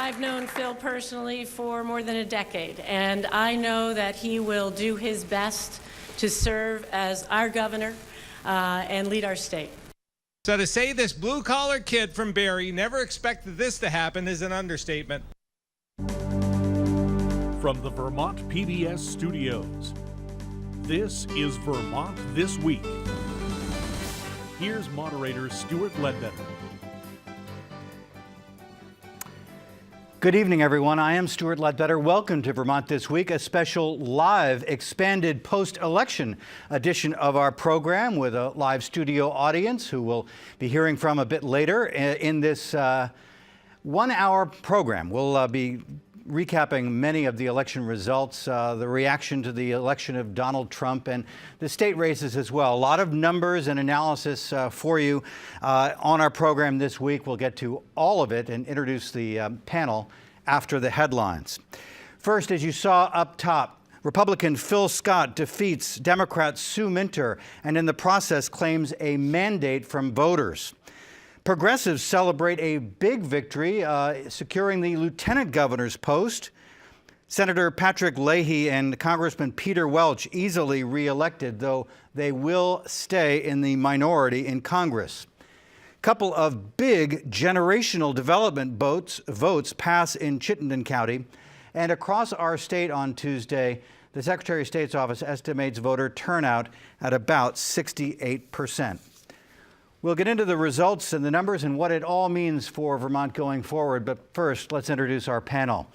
I've known Phil personally for more than a decade, and I know that he will do his best to serve as our governor and lead our state. So to say this blue-collar kid from Barrie never expected this to happen is an understatement. From the Vermont PBS studios, this is Vermont This Week. Here's moderator Stuart Ledbetter. Good evening, everyone. I am Stuart Ledbetter. Welcome to Vermont This Week, a special live, expanded post-election edition of our program with a live studio audience who we'll be hearing from a bit later in this one-hour program. We'll be recapping many of the election results, the reaction to the election of Donald Trump, and the state races as well. A lot of numbers and analysis for you on our program this week. We'll get to all of it and introduce the panel after the headlines. First, as you saw up top, Republican Phil Scott defeats Democrat Sue Minter and in the process claims a mandate from voters. Progressives celebrate a big victory, securing the lieutenant governor's post. Senator Patrick Leahy and Congressman Peter Welch easily re-elected, though they will stay in the minority in Congress. Couple of big generational development votes pass in Chittenden County. And across our state on Tuesday, the Secretary of State's office estimates voter turnout at about 68%. We'll get into the results and the numbers and what it all means for Vermont going forward. But first, let's introduce our panel.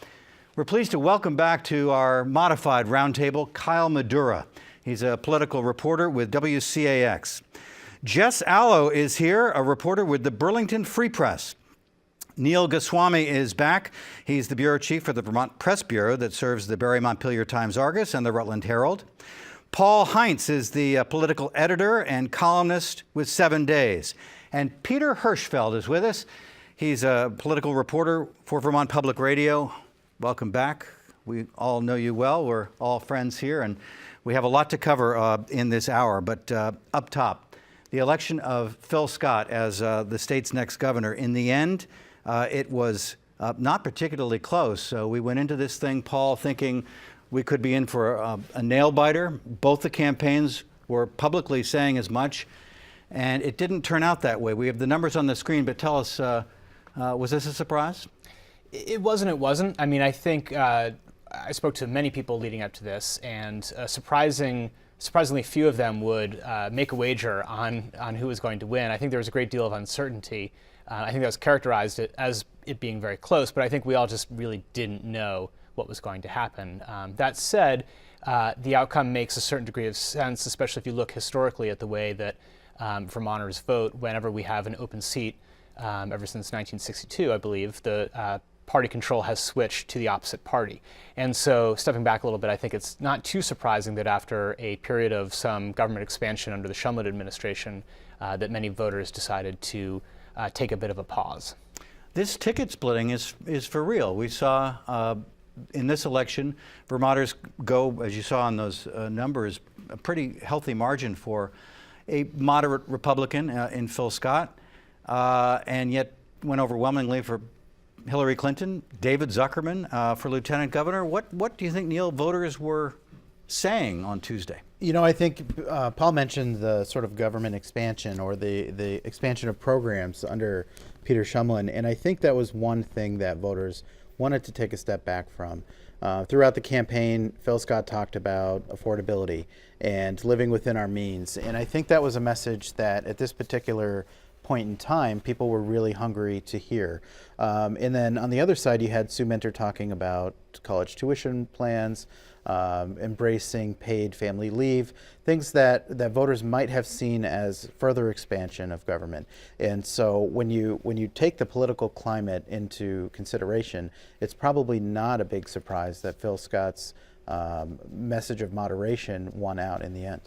We're pleased to welcome back to our modified roundtable Kyle Madura. He's a political reporter with WCAX. Jess Allo is here, a reporter with the Burlington Free Press. Neil Goswami is back. He's the bureau chief for the Vermont Press Bureau that serves the Barrie-Montpelier Times-Argus and the Rutland Herald. Paul Heinz is the political editor and columnist with 7 Days. And Peter Hirschfeld is with us. He's a political reporter for Vermont Public Radio. Welcome back. We all know you well. We're all friends here, and we have a lot to cover in this hour. But up top, the election of Phil Scott as the state's next governor. In the end, it was not particularly close. So we went into this thing, Paul, thinking we could be in for a nail-biter. Both the campaigns were publicly saying as much, and it didn't turn out that way. We have the numbers on the screen, but tell us, was this a surprise? It wasn't. I mean, I think I spoke to many people leading up to this, and surprisingly few of them would make a wager on who was going to win. I think there was a great deal of uncertainty. I think that was characterized as it being very close, but I think we all just really didn't know what was going to happen. That said, the outcome makes a certain degree of sense, especially if you look historically at the way that Vermonters vote whenever we have an open seat. Ever since 1962, I believe, the party control has switched to the opposite party. And so, stepping back a little bit, I think it's not too surprising that after a period of some government expansion under the Shumlin administration, that many voters decided to take a bit of a pause. This ticket splitting is for real. We saw in this election, Vermonters go, as you saw in those numbers, a pretty healthy margin for a moderate Republican in Phil Scott, and yet went overwhelmingly for Hillary Clinton, David Zuckerman for lieutenant governor. What do you think, Neil, voters were saying on Tuesday? You know, I think Paul mentioned the sort of government expansion or the expansion of programs under Peter Shumlin, and I think that was one thing that voters wanted to take a step back from. Throughout the campaign, Phil Scott talked about affordability and living within our means. And I think that was a message that at this particular point in time, people were really hungry to hear. And then on the other side, you had Sue Minter talking about college tuition plans, embracing paid family leave, things that voters might have seen as further expansion of government. And so when you take the political climate into consideration, it's probably not a big surprise that Phil Scott's message of moderation won out in the end.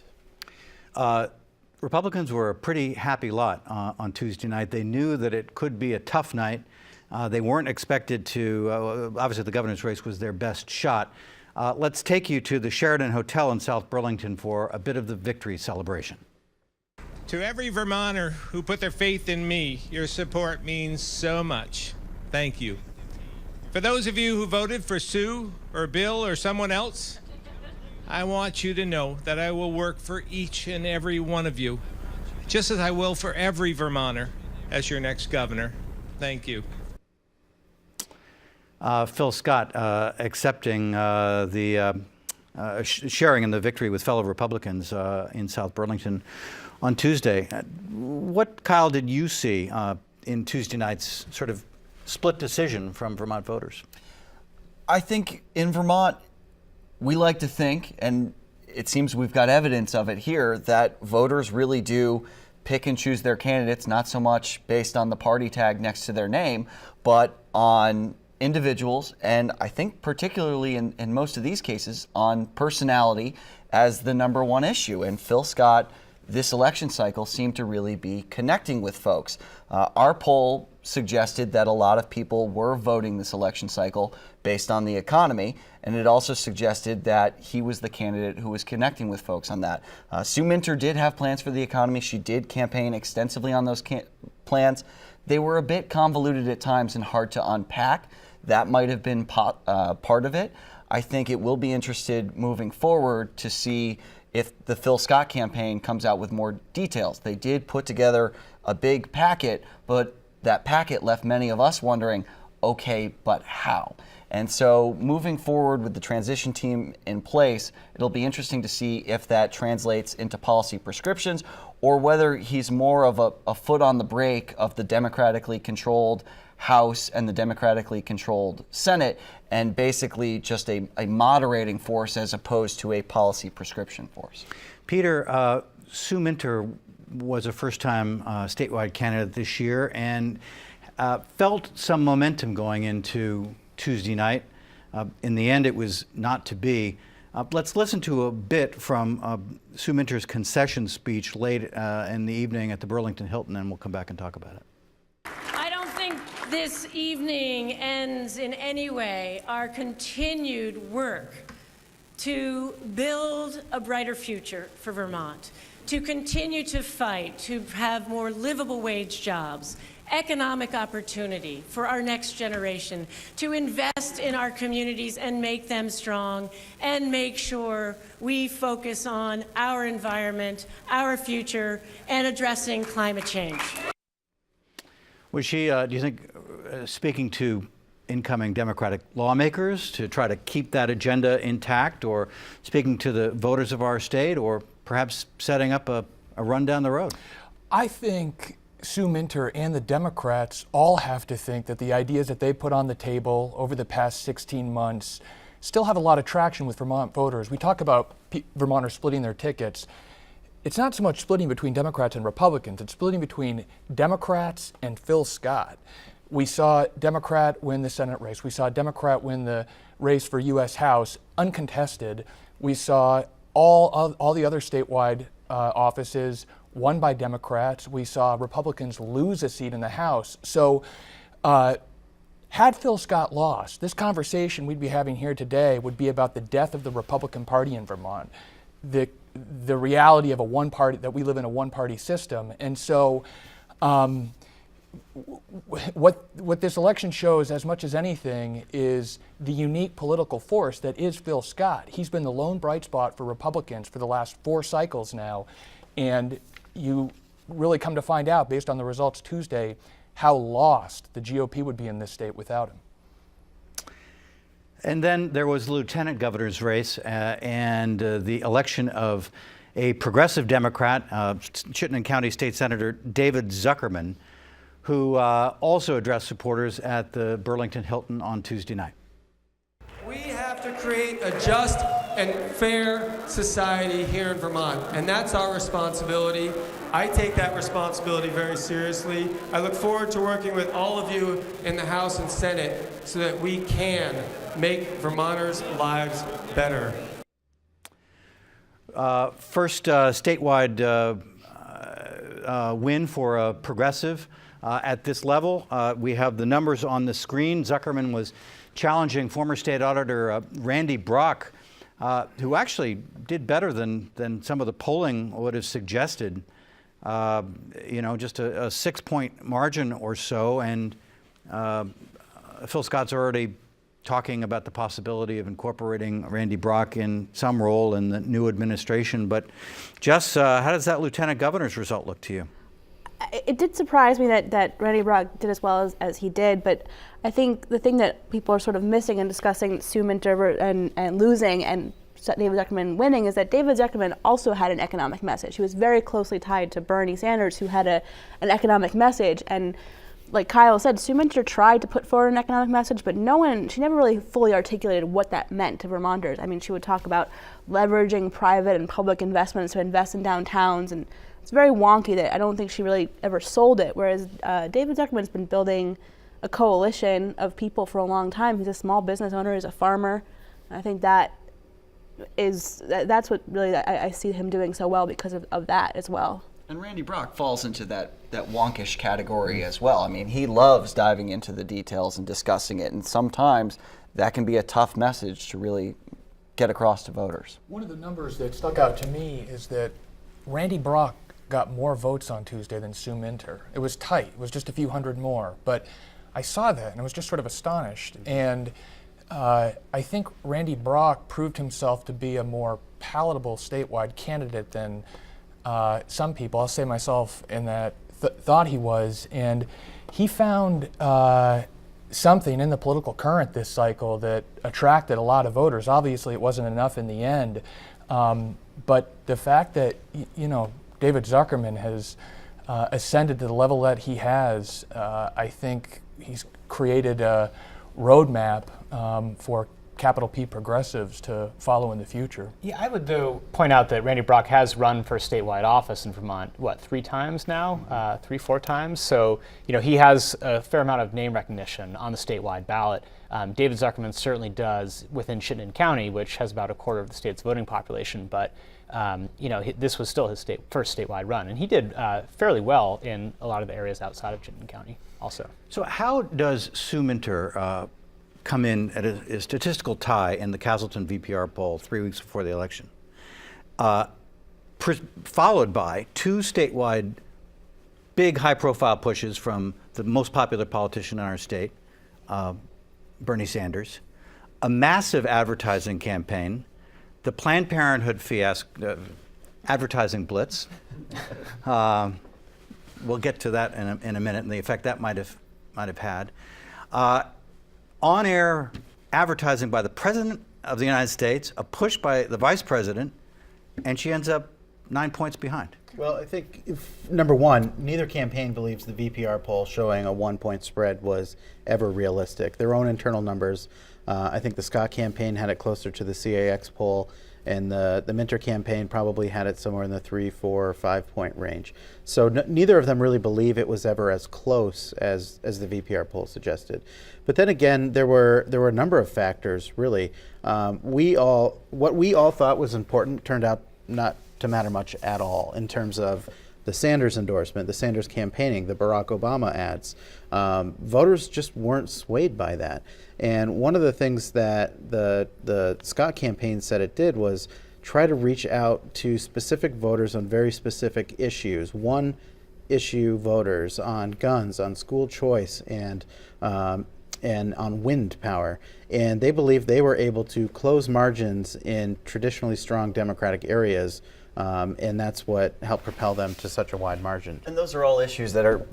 Republicans were a pretty happy lot on Tuesday night. They knew that it could be a tough night. They weren't expected to, obviously the governor's race was their best shot. Let's take you to the Sheraton Hotel in South Burlington for a bit of the victory celebration. To every Vermonter who put their faith in me, your support means so much. Thank you. For those of you who voted for Sue or Bill or someone else, I want you to know that I will work for each and every one of you, just as I will for every Vermonter as your next governor. Thank you. Phil Scott accepting sharing in the victory with fellow Republicans in South Burlington on Tuesday. What, Kyle, did you see in Tuesday night's sort of split decision from Vermont voters? I think in Vermont, we like to think, and it seems we've got evidence of it here, that voters really do pick and choose their candidates, not so much based on the party tag next to their name, but on individuals, and I think particularly in most of these cases, on personality as the number one issue. And Phil Scott, this election cycle, seemed to really be connecting with folks. Our poll suggested that a lot of people were voting this election cycle based on the economy, and it also suggested that he was the candidate who was connecting with folks on that. Sue Minter did have plans for the economy. She did campaign extensively on those plans. They were a bit convoluted at times and hard to unpack. That might have been part of it. I think it will be interested moving forward to see if the Phil Scott campaign comes out with more details. They did put together a big packet, but that packet left many of us wondering, okay, but how? And so moving forward with the transition team in place, it'll be interesting to see if that translates into policy prescriptions or whether he's more of a foot on the brake of the democratically controlled House and the democratically controlled Senate, and basically just a moderating force as opposed to a policy prescription force. Peter, Sue Minter was a first-time statewide candidate this year and felt some momentum going into Tuesday night. In the end, it was not to be. Let's listen to a bit from Sue Minter's concession speech late in the evening at the Burlington Hilton, and we'll come back and talk about it. This evening ends in any way our continued work to build a brighter future for Vermont, to continue to fight, to have more livable wage jobs, economic opportunity for our next generation, to invest in our communities and make them strong, and make sure we focus on our environment, our future, and addressing climate change. Was she, do you think, speaking to incoming Democratic lawmakers to try to keep that agenda intact, or speaking to the voters of our state, or perhaps setting up a run down the road? I think Sue Minter and the Democrats all have to think that the ideas that they put on the table over the past 16 months still have a lot of traction with Vermont voters. We talk about Vermonters splitting their tickets. It's not so much splitting between Democrats and Republicans, it's splitting between Democrats and Phil Scott. We saw Democrat win the Senate race. We saw Democrat win the race for U.S. House, uncontested. We saw all the other statewide offices won by Democrats. We saw Republicans lose a seat in the House. So had Phil Scott lost, this conversation we'd be having here today would be about the death of the Republican Party in Vermont. The reality of that we live in a one-party system. And so what this election shows, as much as anything, is the unique political force that is Phil Scott. He's been the lone bright spot for Republicans for the last 4 cycles now. And you really come to find out, based on the results Tuesday, how lost the GOP would be in this state without him. And then there was the lieutenant governor's race and the election of a progressive Democrat, Chittenden County State Senator David Zuckerman, who also addressed supporters at the Burlington Hilton on Tuesday night. We have to create a just and fair society here in Vermont, and that's our responsibility. I take that responsibility very seriously. I look forward to working with all of you in the House and Senate so that we can make Vermonters' lives better. First statewide win for a progressive at this level. We have the numbers on the screen. Zuckerman was challenging former state auditor Randy Brock, who actually did better than some of the polling would have suggested. Just a 6-point margin or so, and Phil Scott's already talking about the possibility of incorporating Randy Brock in some role in the new administration. But Jess, how does that lieutenant governor's result look to you? It did surprise me that Randy Brock did as well as he did, but I think the thing that people are sort of missing in discussing Sue Minter and losing and David Zuckerman winning is that David Zuckerman also had an economic message. He was very closely tied to Bernie Sanders, who had an economic message. And like Kyle said, Sue Minter tried to put forward an economic message, but she never really fully articulated what that meant to Vermonters. I mean, she would talk about leveraging private and public investments to invest in downtowns, and it's very wonky that I don't think she really ever sold it, whereas David Zuckerman's been building a coalition of people for a long time. He's a small business owner, he's a farmer, and I think that's what really I see him doing so well because of that as well. And Randy Brock falls into that wonkish category as well. I mean, he loves diving into the details and discussing it, and sometimes that can be a tough message to really get across to voters. One of the numbers that stuck out to me is that Randy Brock got more votes on Tuesday than Sue Minter. It was tight. It was just a few hundred more. But I saw that and I was just sort of astonished. And I think Randy Brock proved himself to be a more palatable statewide candidate than some people, I'll say myself in that, thought he was. And he found something in the political current this cycle that attracted a lot of voters. Obviously, it wasn't enough in the end. But the fact that, David Zuckerman has ascended to the level that he has, I think he's created a roadmap for capital P progressives to follow in the future. Yeah, I would though point out that Randy Brock has run for statewide office in Vermont, 3 times now, 4 times. So, he has a fair amount of name recognition on the statewide ballot. David Zuckerman certainly does within Chittenden County, which has about a quarter of the state's voting population. But this was still his first statewide run, and he did fairly well in a lot of the areas outside of Chittenden County also. So how does Sue Minter come in at a statistical tie in the Castleton VPR poll 3 weeks before the election, followed by 2 statewide big high-profile pushes from the most popular politician in our state, Bernie Sanders, a massive advertising campaign, the Planned Parenthood fiasco, advertising blitz. We'll get to that in a minute and the effect that might have had. On-air advertising by the President of the United States, a push by the Vice President, and she ends up 9 points behind. Well, I think, number one, neither campaign believes the VPR poll showing a 1-point spread was ever realistic. Their own internal numbers, I think the Scott campaign had it closer to the CAX poll, and the Minter campaign probably had it somewhere in the 3, 4, or 5 point range. So neither of them really believe it was ever as close as the VPR poll suggested. But then again, there were a number of factors really. What we all thought was important turned out not to matter much at all in terms of the Sanders endorsement, the Sanders campaigning, the Barack Obama ads. Voters just weren't swayed by that. And one of the things that the Scott campaign said it did was try to reach out to specific voters on very specific issues. One issue voters on guns, on school choice, and on wind power. And they believe they were able to close margins in traditionally strong Democratic areas, and that's what helped propel them to such a wide margin. And those are all issues that are,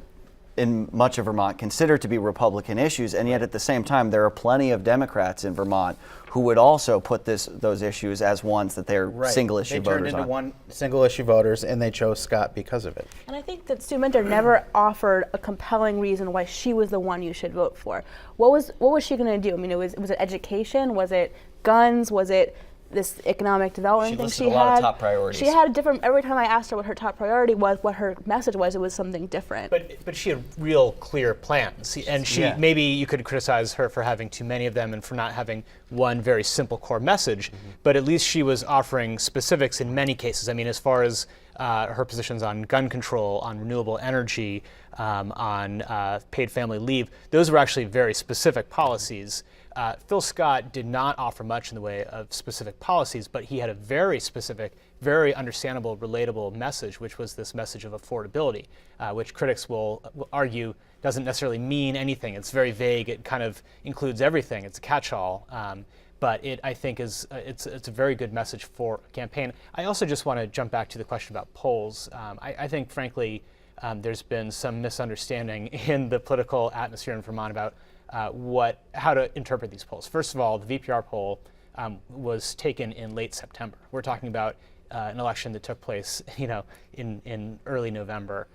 in much of Vermont, considered to be Republican issues, and yet at the same time, there are plenty of Democrats in Vermont who would also put those issues as ones that they're single-issue voters on. They turned into one single-issue voters, and they chose Scott because of it. And I think that Sue Minter never offered a compelling reason why she was the one you should vote for. What was she going to do? I mean, was it education? Was it guns? Was it this economic development thing she had? She listed a lot of top priorities. She had a different, every time I asked her what her top priority was, what her message was, it was something different. But she had real clear plans, and maybe you could criticize her for having too many of them and for not having one very simple core message, but at least she was offering specifics in many cases. I mean, as far as her positions on gun control, on renewable energy, on paid family leave, those were actually very specific policies. Phil Scott did not offer much in the way of specific policies, but he had a very specific very understandable, relatable message, which was this message of affordability, which critics will argue doesn't necessarily mean anything. It's very vague. It kind of includes everything. It's a catch-all. But I think it's a very good message for a campaign. I also just want to jump back to the question about polls. I think, frankly, there's been some misunderstanding in the political atmosphere in Vermont about how to interpret these polls. First of all, the VPR poll was taken in late September. We're talking about an election that took place, in early November.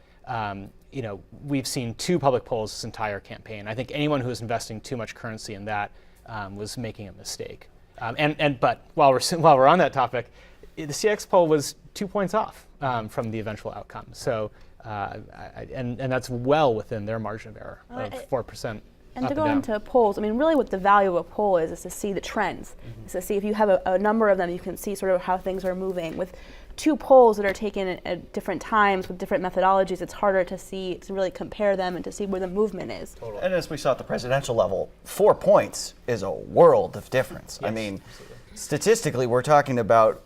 We've seen 2 public polls this entire campaign. I think anyone who is investing too much currency in that was making a mistake. But while we're on that topic, the CX poll was 2 points off from the eventual outcome. So, and that's well within their margin of error of 4%. And to go into polls, I mean, really what the value of a poll is to see the trends. Is to see if you have a number of them, you can see sort of how things are moving. With 2 polls that are taken at different times with different methodologies, it's harder to really compare them and to see where the movement is. Totally. And as we saw at the presidential level, 4 points is a world of difference. Yes, I mean, absolutely. Statistically, we're talking about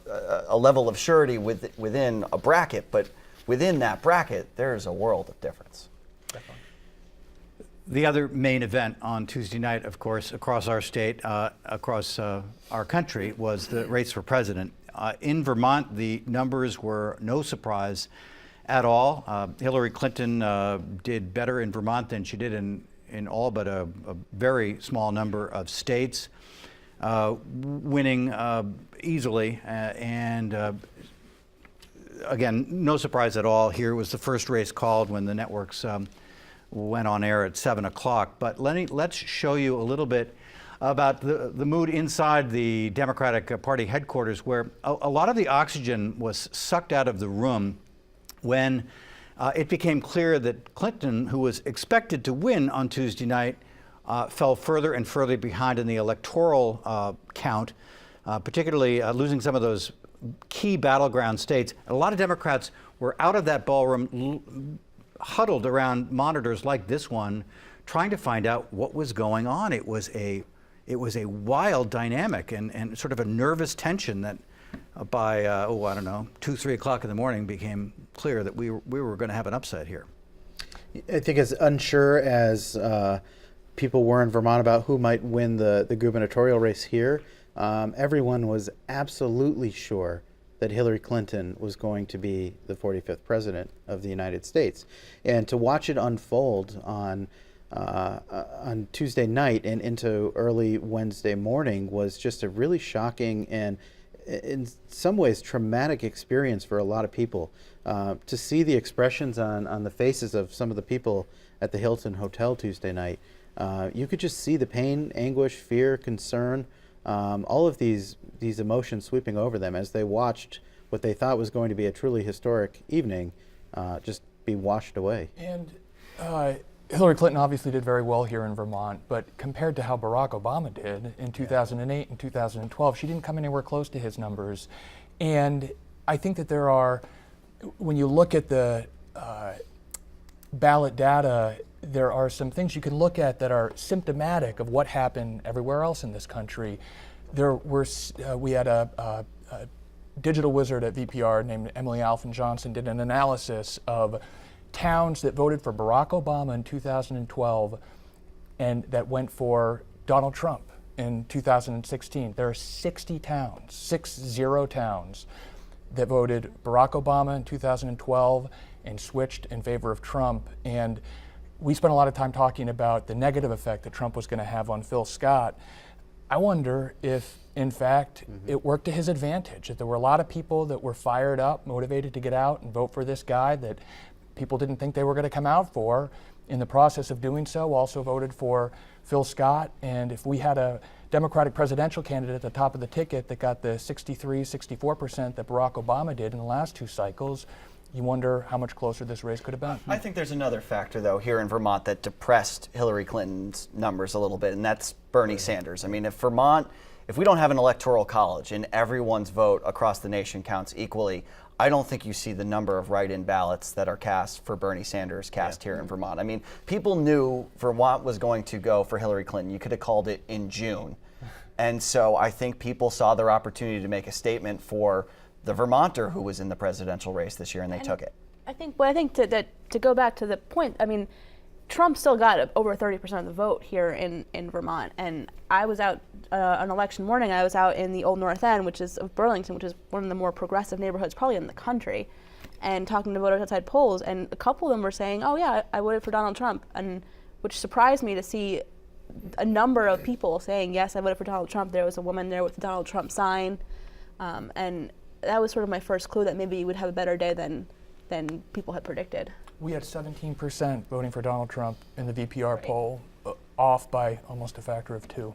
a level of surety within a bracket, but within that bracket, there's a world of difference. Definitely. The other main event on Tuesday night, of course, across our state, across our country, was the race for president. In Vermont, the numbers were no surprise at all. Hillary Clinton did better in Vermont than she did in all but a very small number of states, winning easily. Again, no surprise at all. Here was the first race called when the networks went on air at 7 o'clock. But let's show you a little bit about the mood inside the Democratic Party headquarters, where a lot of the oxygen was sucked out of the room when it became clear that Clinton, who was expected to win on Tuesday night, fell further and further behind in the electoral count, particularly losing some of those key battleground states. A lot of Democrats were out of that ballroom, huddled around monitors like this one, trying to find out what was going on. It was a wild dynamic and sort of a nervous tension that by, 2, 3 o'clock in the morning became clear that we were going to have an upset here. I think as unsure as people were in Vermont about who might win the gubernatorial race here, everyone was absolutely sure that Hillary Clinton was going to be the 45th president of the United States. And to watch it unfold on Tuesday night and into early Wednesday morning was just a really shocking and in some ways traumatic experience for a lot of people. To see the expressions on the faces of some of the people at the Hilton Hotel Tuesday night, you could just see the pain, anguish, fear, concern, all of these emotions sweeping over them as they watched what they thought was going to be a truly historic evening just be washed away. And Hillary Clinton obviously did very well here in Vermont, but compared to how Barack Obama did in 2008 and 2012, she didn't come anywhere close to his numbers. And I think that there are, when you look at the ballot data, there are some things you can look at that are symptomatic of what happened everywhere else in this country. We had a digital wizard at VPR named Emily Alfin Johnson did an analysis of towns that voted for Barack Obama in 2012 and that went for Donald Trump in 2016. There are 60 towns, 60 towns that voted Barack Obama in 2012 and switched in favor of Trump. And we spent a lot of time talking about the negative effect that Trump was going to have on Phil Scott. I wonder if, in fact, it worked to his advantage, that there were a lot of people that were fired up, motivated to get out and vote for this guy that people didn't think they were going to come out for. In the process of doing so, also voted for Phil Scott. And if we had a Democratic presidential candidate at the top of the ticket that got the 63, 64% that Barack Obama did in the last 2 cycles, you wonder how much closer this race could have been. I think there's another factor, though, here in Vermont that depressed Hillary Clinton's numbers a little bit, and that's Bernie Sanders. I mean, if we don't have an electoral college and everyone's vote across the nation counts equally, I don't think you see the number of write-in ballots that are cast for Bernie Sanders cast here in Vermont. I mean, people knew Vermont was going to go for Hillary Clinton. You could have called it in June. And so I think people saw their opportunity to make a statement for the Vermonter who was in the presidential race this year, and they took it. I think to go back to the point, I mean, Trump still got over 30% of the vote here in Vermont, and I was out on election morning. I was out in the Old North End, which is of Burlington, which is one of the more progressive neighborhoods probably in the country, and talking to voters outside polls, and a couple of them were saying, "Oh yeah, I voted for Donald Trump," and which surprised me to see a number of people saying, "Yes, I voted for Donald Trump." There was a woman there with the Donald Trump sign, and that was sort of my first clue that maybe you would have a better day than people had predicted. We had 17% voting for Donald Trump in the VPR poll, off by almost a factor of 2.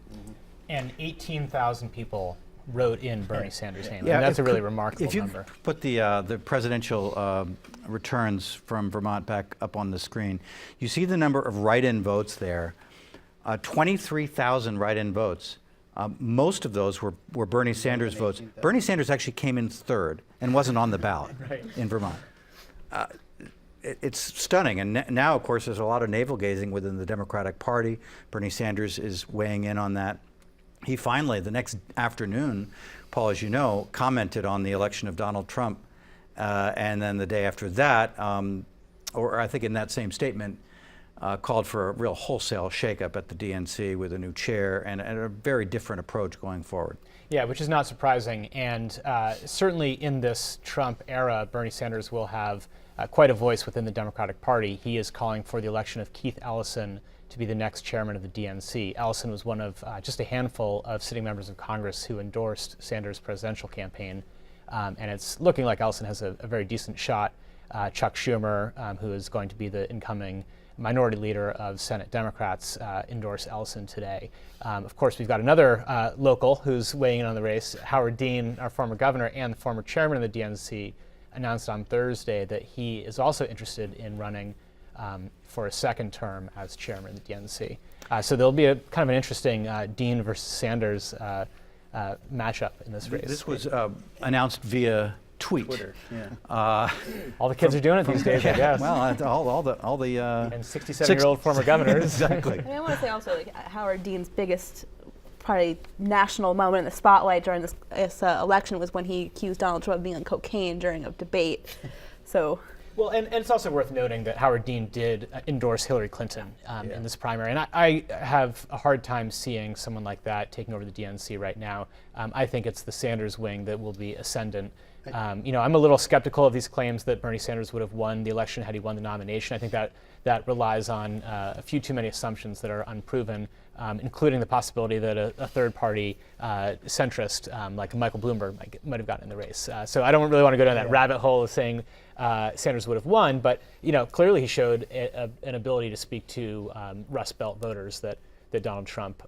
And 18,000 people wrote in Bernie Sanders' name. Yeah, and that's a really remarkable if you number. Put the presidential returns from Vermont back up on the screen, you see the number of write-in votes there. 23,000 write-in votes. Most of those were Bernie Sanders votes. Bernie Sanders actually came in third and wasn't on the ballot in Vermont. It's stunning. And now, of course, there's a lot of navel-gazing within the Democratic Party. Bernie Sanders is weighing in on that. He finally, the next afternoon, Paul, as you know, commented on the election of Donald Trump. And then the day after that, or I think in that same statement, called for a real wholesale shakeup at the DNC with a new chair and a very different approach going forward. Yeah, which is not surprising. And certainly in this Trump era, Bernie Sanders will have quite a voice within the Democratic Party. He is calling for the election of Keith Ellison to be the next chairman of the DNC. Ellison was one of just a handful of sitting members of Congress who endorsed Sanders' presidential campaign. And it's looking like Ellison has a very decent shot. Chuck Schumer, who is going to be the incoming minority leader of Senate Democrats, endorsed Ellison today. Of course, we've got another local who's weighing in on the race. Howard Dean, our former governor and the former chairman of the DNC, announced on Thursday that he is also interested in running for a second term as chairman of the DNC. So there'll be a kind of an interesting Dean versus Sanders matchup in this race. This was announced via tweet. Twitter, all the kids are doing it these days, I guess. Well, all the and 67-year-old former governors. Exactly. I mean, I want to say also, like, Howard Dean's biggest probably national moment in the spotlight during this election was when he accused Donald Trump of being on cocaine during a debate. So. Well, and it's also worth noting that Howard Dean did endorse Hillary Clinton in this primary, and I have a hard time seeing someone like that taking over the DNC right now. I think it's the Sanders wing that will be ascendant. I'm a little skeptical of these claims that Bernie Sanders would have won the election had he won the nomination. I think that relies on a few too many assumptions that are unproven, including the possibility that a third-party centrist like Michael Bloomberg might have gotten in the race. So I don't really want to go down that rabbit hole of saying Sanders would have won, but clearly he showed an ability to speak to Rust Belt voters that Donald Trump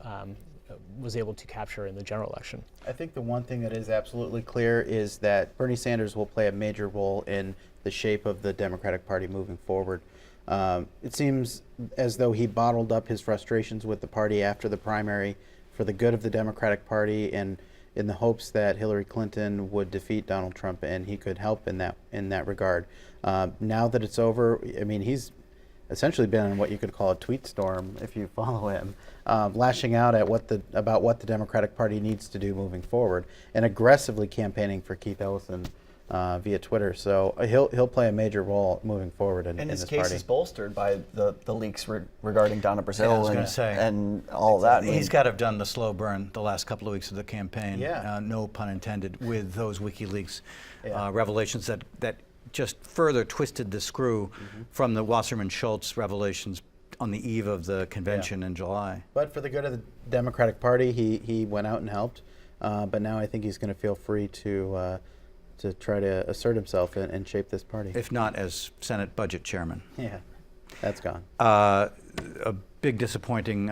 was able to capture in the general election. I think the one thing that is absolutely clear is that Bernie Sanders will play a major role in the shape of the Democratic Party moving forward. It seems as though he bottled up his frustrations with the party after the primary for the good of the Democratic Party and in the hopes that Hillary Clinton would defeat Donald Trump and he could help in that regard. Now that it's over, I mean, he's essentially been in what you could call a tweet storm if you follow him, lashing out at about what the Democratic Party needs to do moving forward and aggressively campaigning for Keith Ellison via Twitter. So he'll play a major role moving forward in this his case party. is bolstered by the leaks regarding Donna Brazile and all exactly. that. He's got to have done the slow burn the last couple of weeks of the campaign, no pun intended, with those WikiLeaks revelations that just further twisted the screw from the Wasserman-Schultz revelations on the eve of the convention in July. But for the good of the Democratic Party, he went out and helped. But now I think he's going to feel free to try to assert himself and shape this party. If not as Senate Budget Chairman. Yeah, that's gone. A big disappointing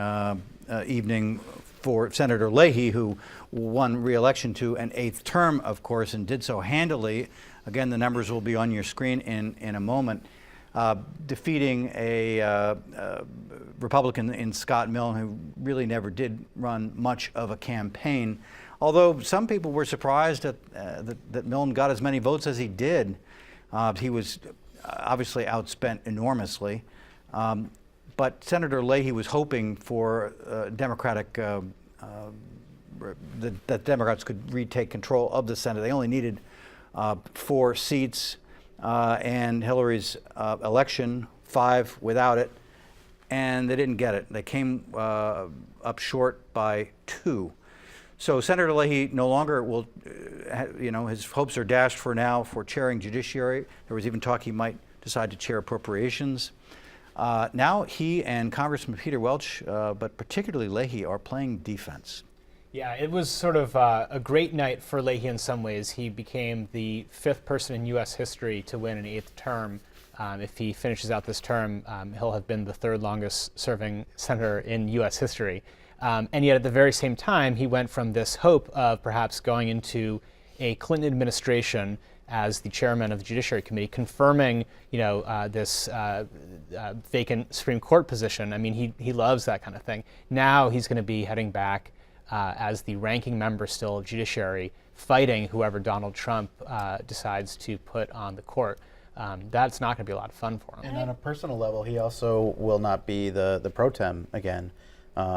evening for Senator Leahy, who won re-election to an 8th term, of course, and did so handily. Again, the numbers will be on your screen in a moment. Defeating a Republican in Scott Milne, who really never did run much of a campaign. Although some people were surprised that Milne got as many votes as he did. He was obviously outspent enormously. But Senator Leahy was hoping for that Democrats could retake control of the Senate. They only needed 4 seats, and Hillary's election 5 without it, and they didn't get it. They came up short by 2. So Senator Leahy no longer will, his hopes are dashed for now for chairing Judiciary. There was even talk he might decide to chair Appropriations. Now he and Congressman Peter Welch, but particularly Leahy, are playing defense. Yeah, it was sort of a great night for Leahy in some ways. He became the 5th person in U.S. history to win an 8th term. If he finishes out this term, he'll have been the 3rd longest serving senator in U.S. history. And yet at the very same time, he went from this hope of perhaps going into a Clinton administration as the chairman of the Judiciary Committee, confirming, this vacant Supreme Court position. I mean, he loves that kind of thing. Now he's going to be heading back as the ranking member still of Judiciary, fighting whoever Donald Trump decides to put on the court. That's not going to be a lot of fun for him. And on a personal level, he also will not be the pro tem again,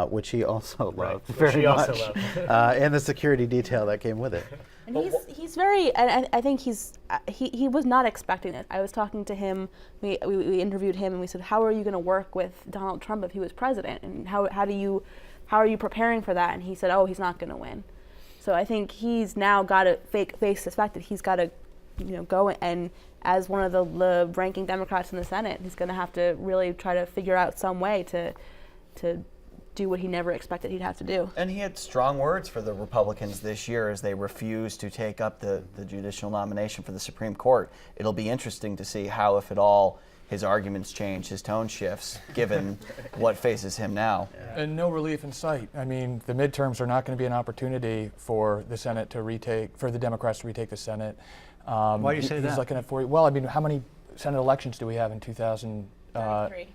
which he also loved very much, and the security detail that came with it. And he's very, I think he was not expecting it. I was talking to him, we interviewed him, and we said, how are you going to work with Donald Trump if he was president? And how are you preparing for that? And he said, oh, he's not going to win. So I think he's now got to face the fact that he's got to, go and as one of the ranking Democrats in the Senate, he's going to have to really try to figure out some way to do what he never expected he'd have to do. And he had strong words for the Republicans this year as they refused to take up the judicial nomination for the Supreme Court. It'll be interesting to see how, if at all, his arguments change, his tone shifts, given what faces him now. And no relief in sight. I mean, the midterms are not going to be an opportunity for the Senate to for the Democrats to retake the Senate. Why do you say that? He's looking at 40. Well, I mean, how many Senate elections do we have in 2000? 33.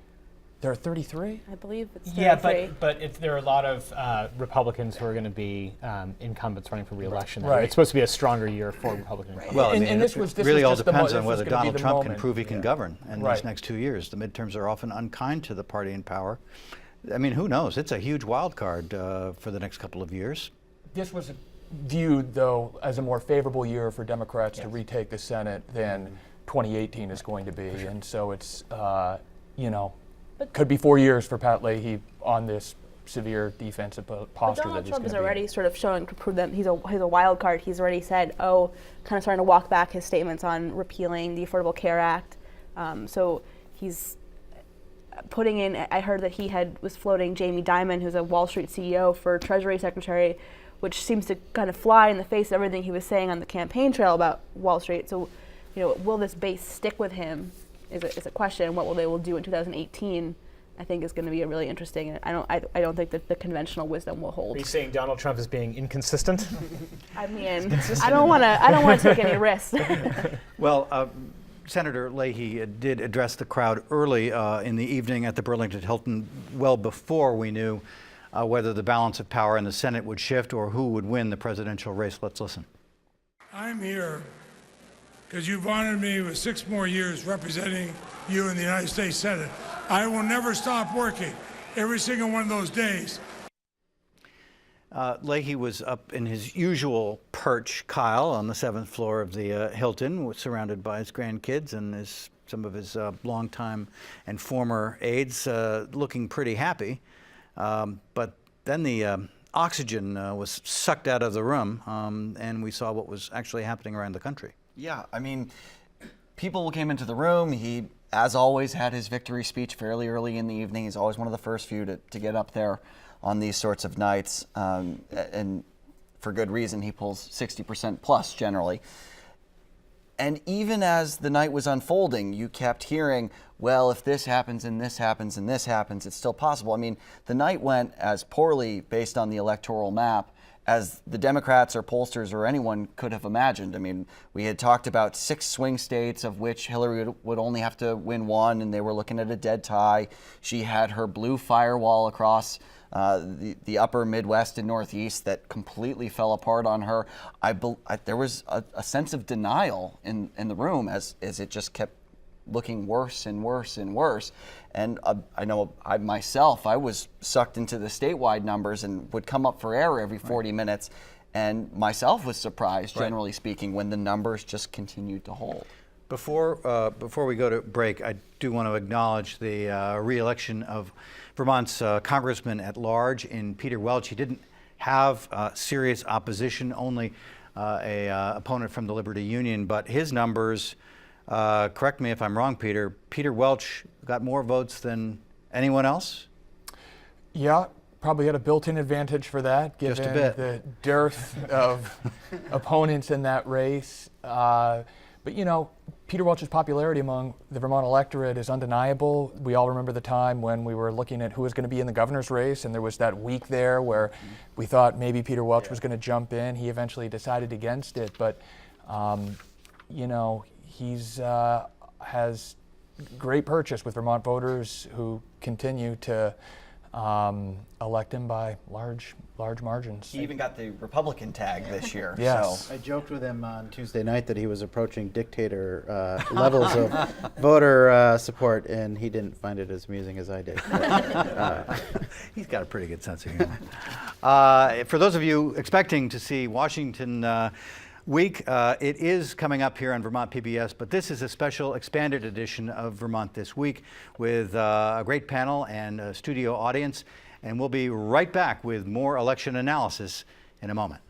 There are 33? I believe it's 33. Yeah, but there are a lot of Republicans who are going to be incumbents running for re-election. Right. It's supposed to be a stronger year for Republican incumbents. Well, and this really all just depends on this whether was gonna be Donald the Trump moment. can prove he can govern in Right. these next 2 years. The midterms are often unkind to the party in power. I mean, who knows? It's a huge wild card for the next couple of years. This was viewed, though, as a more favorable year for Democrats to retake the Senate than 2018 is going to be. And so it's, could be 4 years for Pat Leahy on this severe defensive posture Donald that he's Trump going is to be already in. sort of showing to prove that he's a wild card. He's already said, kind of starting to walk back his statements on repealing the Affordable Care Act. So he's putting in, I heard that he was floating Jamie Dimon, who's a Wall Street CEO, for Treasury Secretary, which seems to kind of fly in the face of everything he was saying on the campaign trail about Wall Street. So, will this base stick with him is a question. What they will do in 2018, I think, is going to be a really interesting. I don't think that the conventional wisdom will hold. Are you saying Donald Trump is being inconsistent? I mean, I don't want to take any risks. Well, Senator Leahy did address the crowd early in the evening at the Burlington Hilton, well before we knew whether the balance of power in the Senate would shift or who would win the presidential race. Let's listen. I'm here because you've honored me with 6 more years representing you in the United States Senate. I will never stop working every single one of those days. Leahy was up in his usual perch, Kyle, on the 7th floor of the Hilton, surrounded by his grandkids and some of his longtime and former aides, looking pretty happy. But then the oxygen was sucked out of the room, and we saw what was actually happening around the country. Yeah, I mean, people came into the room. He, as always, had his victory speech fairly early in the evening. He's always one of the first few to get up there on these sorts of nights, and for good reason. He pulls 60% plus generally. And even as the night was unfolding, you kept hearing, well, if this happens and this happens and this happens, it's still possible. I mean, the night went as poorly based on the electoral map as the Democrats or pollsters or anyone could have imagined. I mean, we had talked about 6 swing states, of which Hillary would only have to win 1, and they were looking at a dead tie. She had her blue firewall across the upper Midwest and Northeast that completely fell apart on her. There was a sense of denial in the room as it just kept looking worse and worse and worse. And I know I myself was sucked into the statewide numbers and would come up for air every 40 minutes. and myself was surprised, generally speaking, when the numbers just continued to hold. Before we go to break, I do want to acknowledge the re-election of Vermont's Congressman at large in Peter Welch. He didn't have serious opposition, only a opponent from the Liberty Union, but his numbers, correct me if I'm wrong, Peter Welch got more votes than anyone else? Yeah, probably had a built-in advantage for that, given Just a bit. the dearth of opponents in that race. But you know, Peter Welch's popularity among the Vermont electorate is undeniable. We all remember the time when we were looking at who was going to be in the governor's race, and there was that week there where we thought maybe Peter Welch was going to jump in. He eventually decided against it, but you know, he's has great purchase with Vermont voters who continue to elect him by large margins. He even got the Republican tag this year. Yes. So. I joked with him on Tuesday night that he was approaching dictator levels of voter support, and he didn't find it as amusing as I did. He's got a pretty good sense of humor. For those of you expecting to see Washington Week, it is coming up here on Vermont PBS, but this is a special expanded edition of Vermont This Week with a great panel and a studio audience, and we'll be right back with more election analysis in a moment.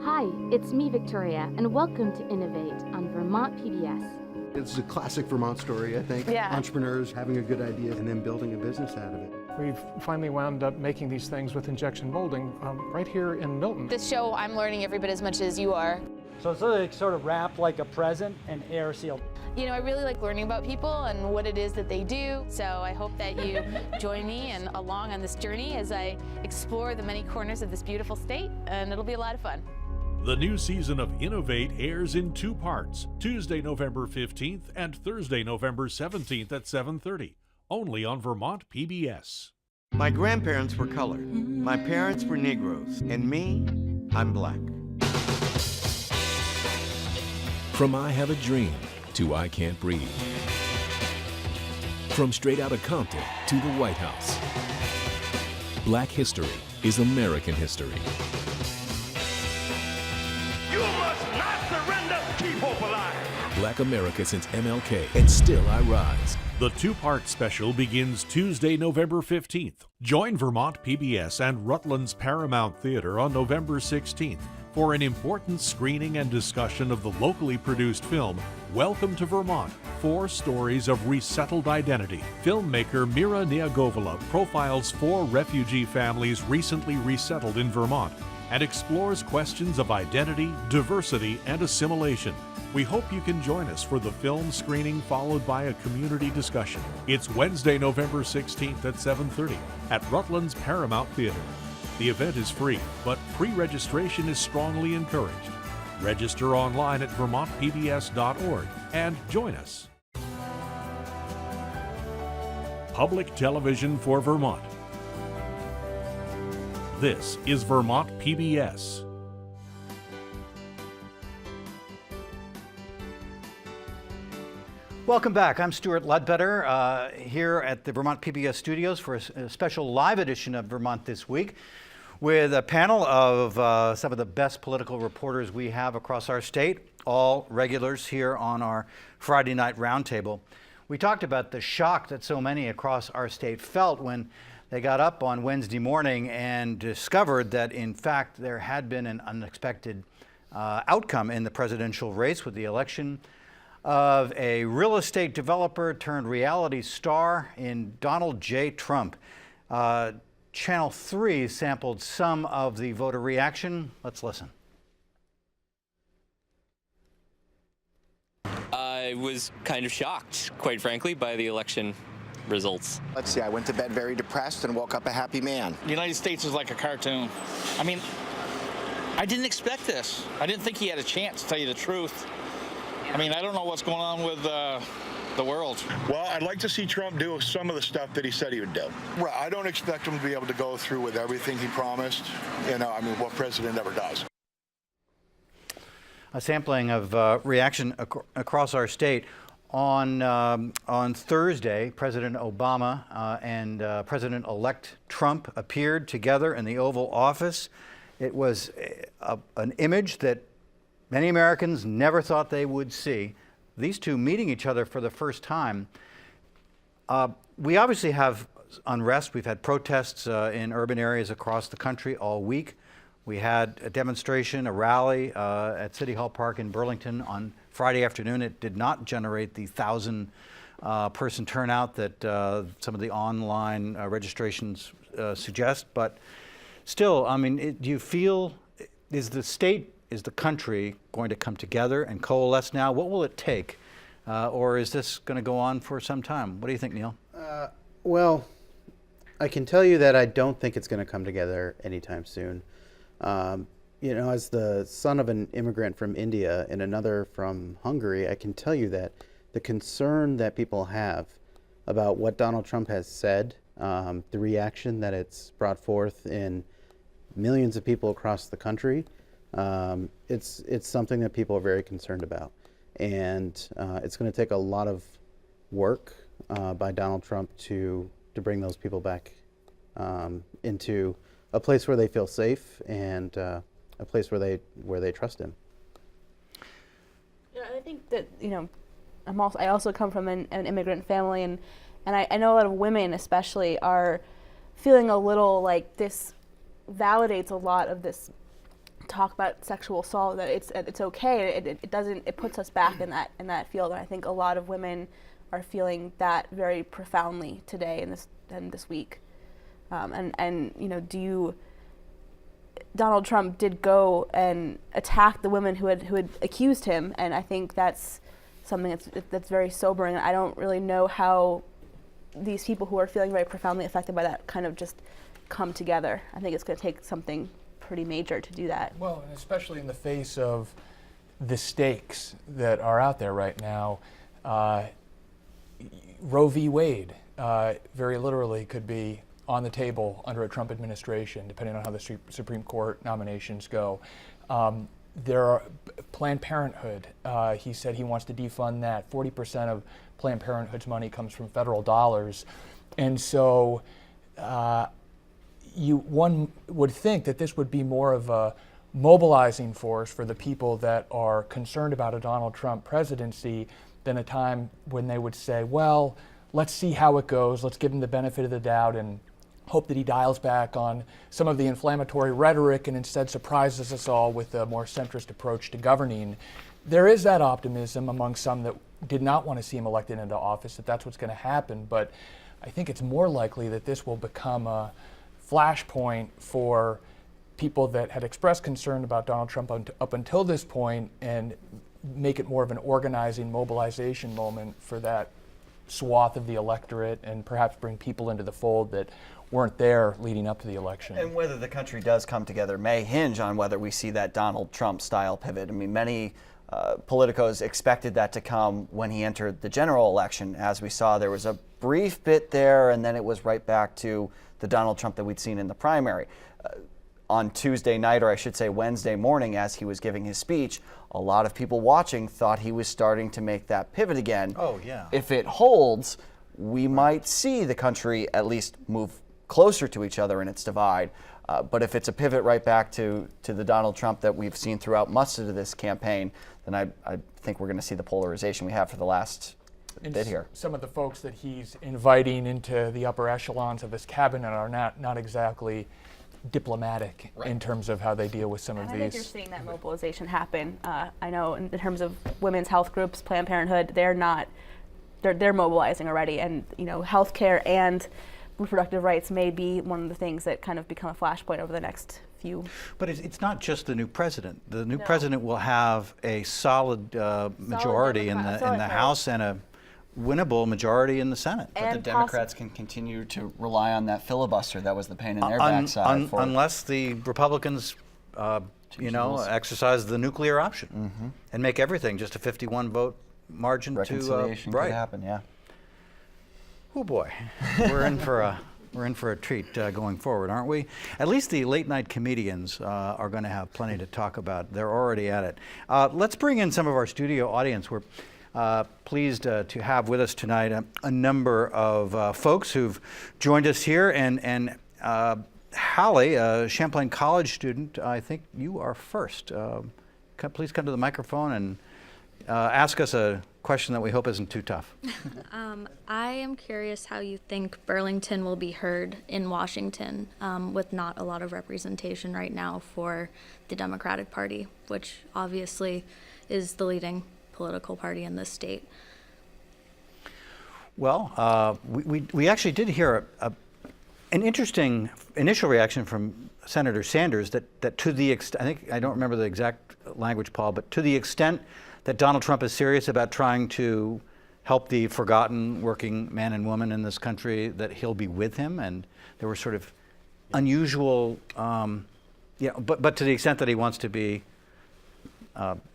Hi, it's me, Victoria, and welcome to Innovate on Vermont PBS. It's a classic Vermont story, I think. Yeah. Entrepreneurs having a good idea and then building a business out of it. We've finally wound up making these things with injection molding right here in Milton. This show, I'm learning every bit as much as you are. So it's like sort of wrapped like a present and air sealed. You know, I really like learning about people and what it is that they do. So I hope that you join me and along on this journey as I explore the many corners of this beautiful state, and it'll be a lot of fun. The new season of Innovate airs in 2 parts, Tuesday, November 15th and Thursday, November 17th at 7:30, only on Vermont PBS. My grandparents were colored. My parents were Negroes. And me, I'm black. From I Have a Dream to I Can't Breathe. From Straight Outta Compton to the White House. Black history is American history. You must not surrender. Keep hope alive. Black America since MLK, and still I rise. The 2-part special begins Tuesday, November 15th. Join Vermont PBS and Rutland's Paramount Theater on November 16th for an important screening and discussion of the locally produced film, Welcome to Vermont, 4 Stories of Resettled Identity. Filmmaker Mira Neagovala profiles 4 refugee families recently resettled in Vermont and explores questions of identity, diversity, and assimilation. We hope you can join us for the film screening followed by a community discussion. It's Wednesday, November 16th at 7:30 at Rutland's Paramount Theater. The event is free, but pre-registration is strongly encouraged. Register online at vermontpbs.org and join us. Public television for Vermont. This is Vermont PBS. Welcome back. I'm Stuart Ledbetter here at the Vermont PBS studios for a special live edition of Vermont This Week with a panel of some of the best political reporters we have across our state, all regulars here on our Friday night roundtable. We talked about the shock that so many across our state felt when they got up on Wednesday morning and discovered that, in fact, there had been an unexpected outcome in the presidential race with the election of a real estate developer turned reality star in Donald J. Trump. Channel 3 sampled some of the voter reaction. Let's listen. I was kind of shocked, quite frankly, by the election results. Let's see, I went to bed very depressed and woke up a happy man. The United States is like a cartoon. I mean, I didn't expect this. I didn't think he had a chance, to tell you the truth. I mean, I don't know what's going on with the world. Well, I'd like to see Trump do some of the stuff that he said he would do. Right, I don't expect him to be able to go through with everything he promised. You know, I mean, what president ever does. A sampling of reaction across our state. On Thursday, President Obama and President-elect Trump appeared together in the Oval Office, It was an image that many Americans never thought they would see. These two meeting each other for the first time. We obviously have unrest. We've had protests in urban areas across the country all week. We had a demonstration, a rally at City Hall Park in Burlington on Friday afternoon. It did not generate the 1,000-person turnout that some of the online registrations suggest, but still, I mean, do you feel, is the country going to come together and coalesce now? What will it take? Or is this going to go on for some time? What do you think, Neil? Well, I can tell you that I don't think it's going to come together anytime soon. As the son of an immigrant from India and another from Hungary, I can tell you that the concern that people have about what Donald Trump has said, the reaction that it's brought forth in millions of people across the country, it's something that people are very concerned about. And it's going to take a lot of work by Donald Trump to bring those people back into a place where they feel safe and a place where they trust him. Yeah, I think that I also come from an immigrant family, and I know a lot of women especially are feeling a little like this validates a lot of this talk about sexual assault, that it's okay. It puts us back in that field, and I think a lot of women are feeling that very profoundly today and this week. Donald Trump did go and attack the women who had accused him, and I think that's something that's very sobering. I don't really know how these people who are feeling very profoundly affected by that kind of just come together. I think it's going to take something pretty major to do that. Well, and especially in the face of the stakes that are out there right now. Roe v. Wade very literally could be on the table under a Trump administration, depending on how the Supreme Court nominations go. There are Planned Parenthood. He said he wants to defund that. 40% of Planned Parenthood's money comes from federal dollars. And so one would think that this would be more of a mobilizing force for the people that are concerned about a Donald Trump presidency than a time when they would say, well, let's see how it goes. Let's give him the benefit of the doubt and hope that he dials back on some of the inflammatory rhetoric and instead surprises us all with a more centrist approach to governing. There is that optimism among some that did not want to see him elected into office, that that's what's going to happen. But I think it's more likely that this will become a flashpoint for people that had expressed concern about Donald Trump up until this point and make it more of an organizing, mobilization moment for that swath of the electorate and perhaps bring people into the fold that weren't there leading up to the election. And whether the country does come together may hinge on whether we see that Donald Trump style pivot. I mean, many politicos expected that to come when he entered the general election. As we saw, there was a brief bit there, and then it was right back to the Donald Trump that we'd seen in the primary. On Tuesday night, or I should say Wednesday morning, as he was giving his speech, a lot of people watching thought he was starting to make that pivot again. Oh, yeah. If it holds, we might see the country at least move closer to each other in its divide. But if it's a pivot right back to the Donald Trump that we've seen throughout much of this campaign, then I think we're going to see the polarization we have for the last bit here. Some of the folks that he's inviting into the upper echelons of his cabinet are not exactly diplomatic in terms of how they deal with some of these. I think you're seeing that mobilization happen. I know in terms of women's health groups, Planned Parenthood, they're mobilizing already, and healthcare and reproductive rights may be one of the things that kind of become a flashpoint over the next few. But it's not just the new president. The new president will have a solid majority in the House and a winnable majority in the Senate. But the Democrats can continue to rely on that filibuster. That was the pain in their backside. Unless the Republicans, exercise the nuclear option and make everything just a 51 vote margin. Reconciliation could happen, yeah. Oh boy, we're in for a treat going forward, aren't we? At least the late night comedians are going to have plenty to talk about. They're already at it. Let's bring in some of our studio audience. We're pleased to have with us tonight a number of folks who've joined us here and Hallie, a Champlain College student, I think you are first. Please come to the microphone and ask us a question that we hope isn't too tough. I am curious how you think Burlington will be heard in Washington with not a lot of representation right now for the Democratic Party, which obviously is the leading political party in this state. Well, we actually did hear an interesting initial reaction from Senator Sanders that to the extent, I think, I don't remember the exact language, Paul, but to the extent that Donald Trump is serious about trying to help the forgotten working man and woman in this country, that he'll be with him. And there were sort of unusual, but to the extent that he wants to be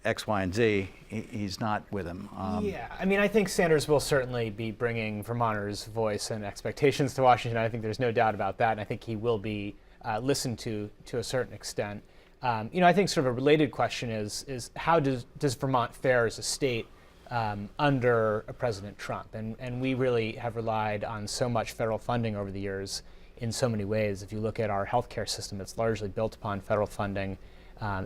X, Y, and Z, he's not with him. Yeah, I mean, I think Sanders will certainly be bringing Vermonters' voice and expectations to Washington. I think there's no doubt about that, and I think he will be listened to a certain extent. I think sort of a related question is how does Vermont fare as a state under President Trump? And we really have relied on so much federal funding over the years in so many ways. If you look at our healthcare system, it's largely built upon federal funding.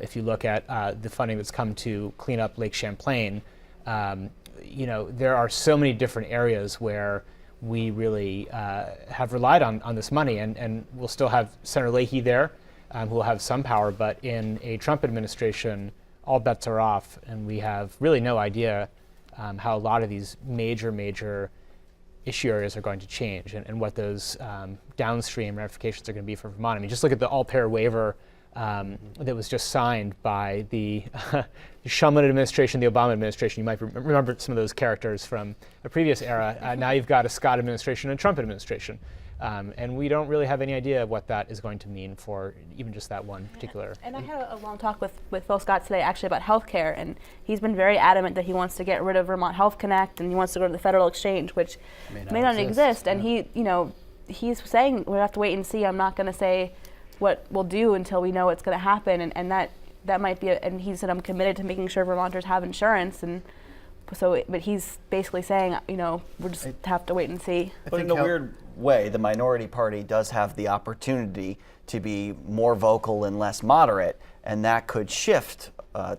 If you look at the funding that's come to clean up Lake Champlain, there are so many different areas where we really have relied on this money, and we'll still have Senator Leahy there, who will have some power, but in a Trump administration, all bets are off, and we have really no idea how a lot of these major issue areas are going to change and what those downstream ramifications are going to be for Vermont. I mean, just look at the all-payer waiver that was just signed by the Shumlin administration, the Obama administration. You might remember some of those characters from a previous era. Now you've got a Scott administration and a Trump administration. And we don't really have any idea what that is going to mean for even just that one particular. And I had a long talk with Phil Scott today actually about healthcare, and he's been very adamant that he wants to get rid of Vermont Health Connect and he wants to go to the federal exchange, which may not exist. And he's saying we'll have to wait and see. I'm not going to say what we'll do until we know what's going to happen, and that might be. And he said I'm committed to making sure Vermonters have insurance, and so. But he's basically saying we'll just have to wait and see. But in a weird way, the minority party does have the opportunity to be more vocal and less moderate, and that could shift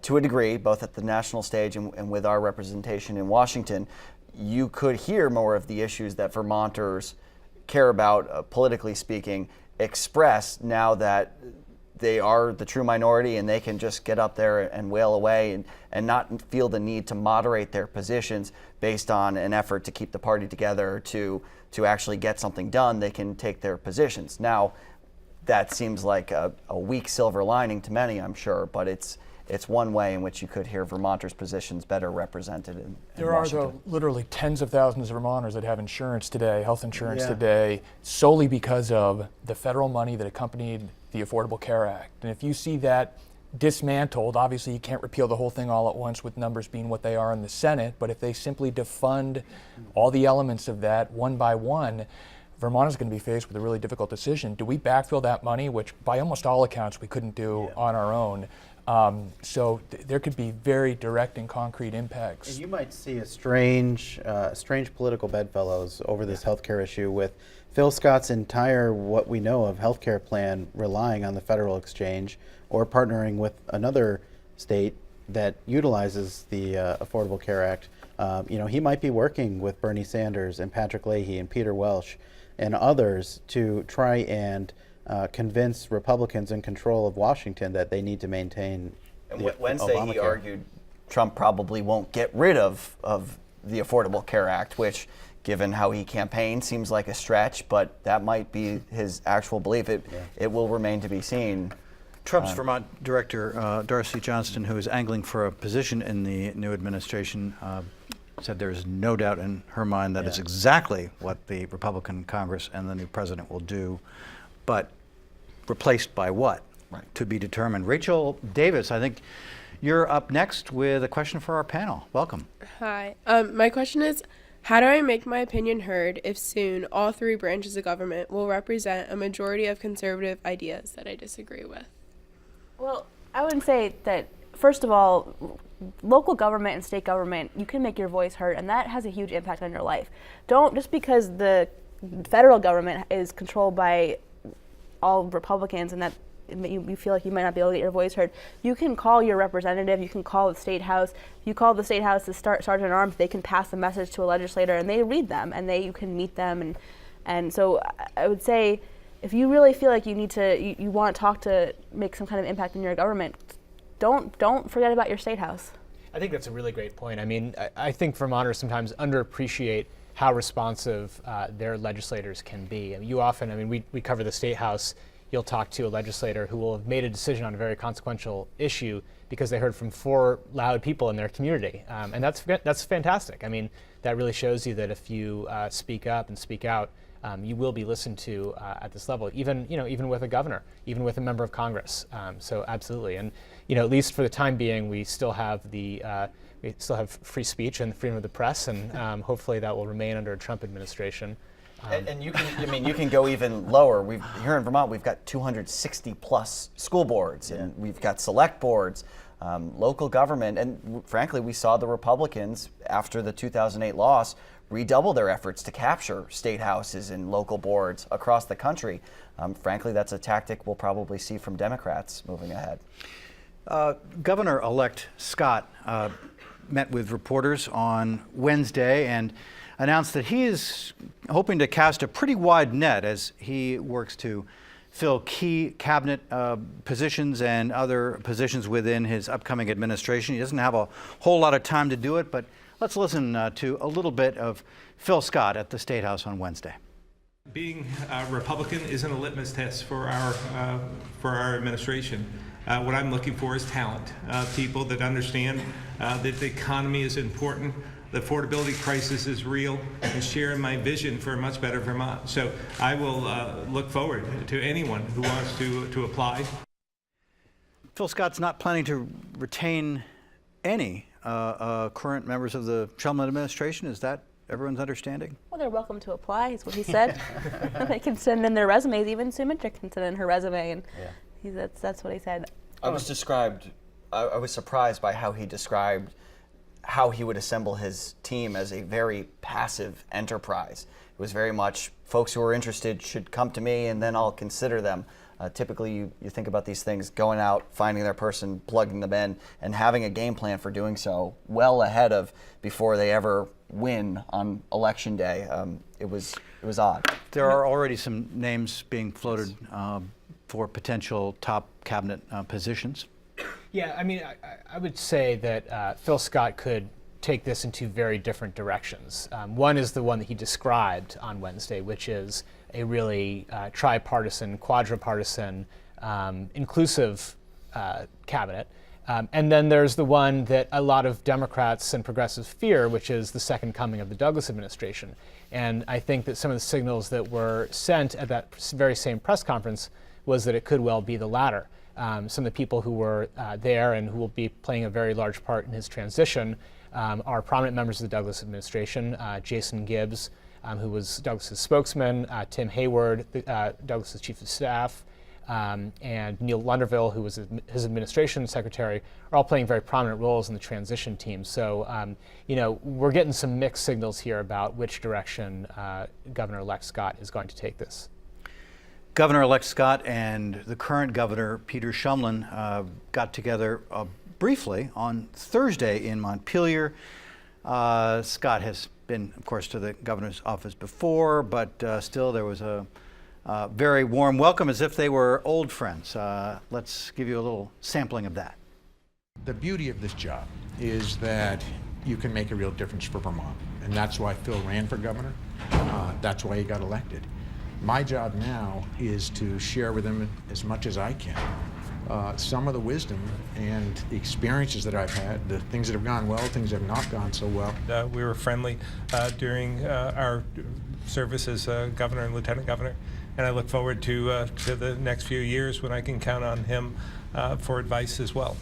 to a degree, both at the national stage and with our representation in Washington. You could hear more of the issues that Vermonters care about, politically speaking, expressed now that they are the true minority and they can just get up there and wail away and not feel the need to moderate their positions based on an effort to keep the party together to actually get something done. They can take their positions. Now, that seems like a weak silver lining to many, I'm sure, but it's one way in which you could hear Vermonters' positions better represented in There Washington. are, though, literally tens of thousands of Vermonters that have insurance today, health insurance today, solely because of the federal money that accompanied the Affordable Care Act. And if you see that dismantled, obviously you can't repeal the whole thing all at once with numbers being what they are in the Senate, but if they simply defund all the elements of that one by one, Vermont is going to be faced with a really difficult decision. Do we backfill that money, which by almost all accounts we couldn't do on our own? So there could be very direct and concrete impacts. And you might see a strange political bedfellows over this healthcare issue, with Phil Scott's entire, what we know of, healthcare plan relying on the federal exchange or partnering with another state that utilizes the Affordable Care Act. He might be working with Bernie Sanders and Patrick Leahy and Peter Welch and others to try and convince Republicans in control of Washington that they need to maintain Wednesday Obamacare. he argued Trump probably won't get rid of the Affordable Care Act, which, given how he campaigned, seems like a stretch, but that might be his actual belief. It will remain to be seen. Trump's Vermont director, Darcy Johnston, who is angling for a position in the new administration, said there's no doubt in her mind that it's exactly what the Republican Congress and the new president will do, but replaced by what? Right. To be determined. Rachel Davis, I think you're up next with a question for our panel. Welcome. Hi. My question is, how do I make my opinion heard if soon all three branches of government will represent a majority of conservative ideas that I disagree with? Well, I would say that, first of all, local government and state government, you can make your voice heard, and that has a huge impact on your life. Don't, just because the federal government is controlled by all Republicans and that you feel like you might not be able to get your voice heard, you can call your representative, you can call the State House. If you call the State House, the Sergeant at Arms, they can pass the message to a legislator and they read them and you can meet them. And so I would say, if you really feel like you want to talk to make some kind of impact in your government, don't forget about your State House. I think that's a really great point. I mean, I think Vermonters sometimes underappreciate how responsive their legislators can be. You often, I mean, we cover the State House. You'll talk to a legislator who will have made a decision on a very consequential issue because they heard from 4 loud people in their community, and that's fantastic. I mean, that really shows you that if you speak up and speak out, you will be listened to at this level, even with a governor, even with a member of Congress. So absolutely, and at least for the time being, we still have free speech and freedom of the press, and hopefully that will remain under a Trump administration. And you can go even lower. Here in Vermont, we've got 260 plus school boards, and we've got select boards, local government, and frankly, we saw the Republicans after the 2008 loss redouble their efforts to capture state houses and local boards across the country. Frankly, that's a tactic we'll probably see from Democrats moving ahead. Governor-elect Scott met with reporters on Wednesday and announced that he is hoping to cast a pretty wide net as he works to fill key cabinet positions and other positions within his upcoming administration. He doesn't have a whole lot of time to do it, but let's listen to a little bit of Phil Scott at the State House on Wednesday. Being a Republican isn't a litmus test for our administration. What I'm looking for is talent, people that understand that the economy is important, the affordability crisis is real, and share my vision for a much better Vermont. So I will look forward to anyone who wants to apply. Phil Scott's not planning to retain any current members of the Shumlin administration. Is that everyone's understanding? Well, they're welcome to apply, is what he said. They can send in their resumes. Even Sue Minter can send in her resume, and that's what he said. I was surprised by how he described how he would assemble his team as a very passive enterprise. It was very much folks who are interested should come to me and then I'll consider them. Typically you think about these things going out, finding their person, plugging them in, and having a game plan for doing so well ahead of before they ever win on election day. It was odd. There are already some names being floated for potential top cabinet positions. Yeah, I mean, I would say that Phil Scott could take this in 2 very different directions. One is the one that he described on Wednesday, which is a really tripartisan, quadripartisan, inclusive cabinet. And then there's the one that a lot of Democrats and progressives fear, which is the second coming of the Douglas administration. And I think that some of the signals that were sent at that very same press conference was that it could well be the latter. Some of the people who were there and who will be playing a very large part in his transition are prominent members of the Douglas administration. Jason Gibbs, who was Douglas's spokesman, Tim Hayward, Douglas's chief of staff, and Neil Lunderville, who was his administration secretary, are all playing very prominent roles in the transition team. So, we're getting some mixed signals here about which direction Governor-elect Scott is going to take this. Governor-elect Scott and the current governor, Peter Shumlin, got together briefly on Thursday in Montpelier. Scott has been, of course, to the governor's office before, but still there was a very warm welcome, as if they were old friends. Let's give you a little sampling of that. The beauty of this job is that you can make a real difference for Vermont, and that's why Phil ran for governor. That's why he got elected. My job now is to share with him as much as I can some of the wisdom and experiences that I've had, the things that have gone well, things that have not gone so well. We were friendly during our service as governor and lieutenant governor, and I look forward to the next few years when I can count on him for advice as well.